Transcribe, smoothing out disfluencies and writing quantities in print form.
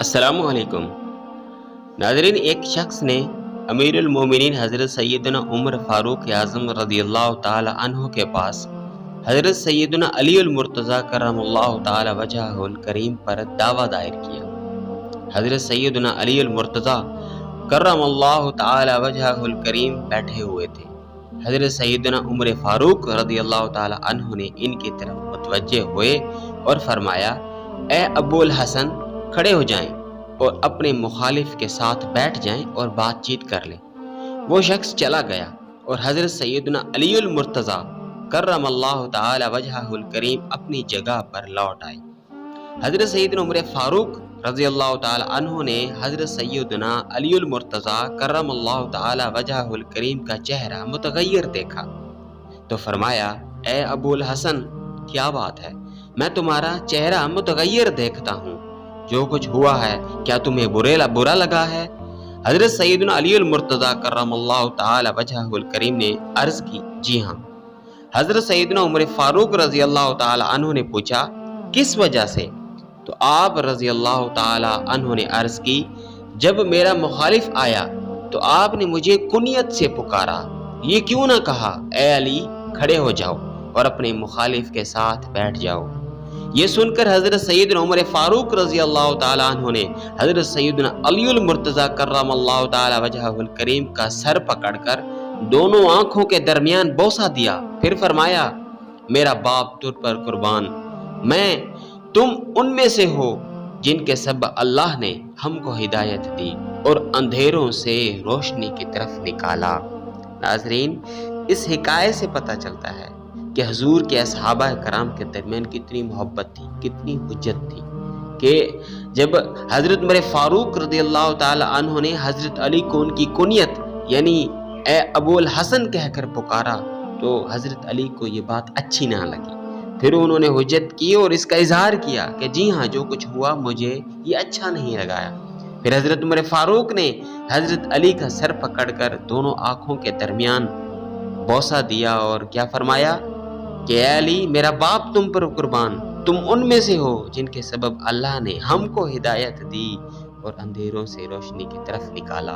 अस्सलाम वालेकुम नाज़रीन। एक शख्स ने अमीरुल मोमिनीन हज़रत सैयदना उमर फ़ारूक आज़म रज़ियल्लाहु ताला अन्हु के पास हज़रत सैयदना अली मुर्तज़ा करमल्लाहु ताला वजहुल करीम पर दावा दायर किया। हज़रत सैयदना अली मुर्तज़ा करमल्लाहु ताला वजहुल करीम बैठे हुए थे। हज़रत सैयदना उमर फ़ारूक रज़ियल्लाहु ताला अन्हु ने इनकी तरफ मुतवज्जे हुए और फरमाया, ए अबुल हसन, खड़े हो जाएं और अपने मुखालिफ के साथ बैठ जाएं और बातचीत कर लें। वो शख्स चला गया और हज़रत सैयदना अली मुर्तज़ा करमल्लाहु ताला वजहुल करीम अपनी जगह पर लौट आए। हज़रत सैयदना उमर फ़ारूक रज़ियल्लाहु ताला अन्हु ने हज़रत सैयदना अली मुर्तज़ा करमल्लाहु ताला वजहुल करीम का चेहरा मुतगय्यर देखा तो फरमाया, ए अबुल हसन, क्या बात है? मैं तुम्हारा चेहरा मुतगय्यर देखता हूँ। जो कुछ हुआ है क्या तुम्हें बुरा लगा है? हज़रत सैयदना अली मुर्तज़ा करमल्लाहु ताला वजहुल करीम ने अर्ज़ की, जी हाँ। हज़रत सैयदना उमर फ़ारूक रज़ियल्लाहु ताला अन्हु ने पूछा, किस वजह से? तो आप रज़ियल्लाहु ताला अन्हु ने अर्ज़ की, जब मेरा मुखालिफ आया तो आपने मुझे कुनियत से पुकारा, ये क्यों ना कहा, ए अली, खड़े हो जाओ और अपने मुखालिफ के साथ बैठ जाओ। ये सुनकर हज़रत सैयदना उमर फ़ारूक रज़ियल्लाहु ताला अन्हु ने हज़रत सैयदना अली मुर्तज़ा करमल्लाहु ताला वजहुल करीम का सर पकड़कर दोनों आंखों के दरमियान बोसा दिया। फिर फरमाया, मेरा बाप तुझ पर कुर्बान, तुम उनमें से हो जिनके सबब अल्लाह ने हमको हिदायत दी और अंधेरों से रोशनी की तरफ निकाला। नाज़रीन, इस हिकायत से पता चलता है कि हुजूर के असहाबा कराम के दरमियान कितनी मोहब्बत थी, कितनी हुज्जत थी कि जब हज़रत उमर फ़ारूक रज़ियल्लाहु ताला अन्हु ने हज़रत अली को उनकी कुनियत यानी ए अबुल हसन कहकर पुकारा तो हज़रत अली को ये बात अच्छी ना लगी। फिर उन्होंने हुज्जत की और इसका इजहार किया कि जी हाँ, जो कुछ हुआ मुझे ये अच्छा नहीं लगाया। फिर हज़रत उमर फ़ारूक ने हज़रत अली का सर पकड़कर दोनों आँखों के दरमियान बोसा दिया और क्या फरमाया कि अली, मेरा बाप तुम पर कुर्बान, तुम उनमें से हो जिनके सबब अल्लाह ने हमको हिदायत दी और अंधेरों से रोशनी की तरफ निकाला।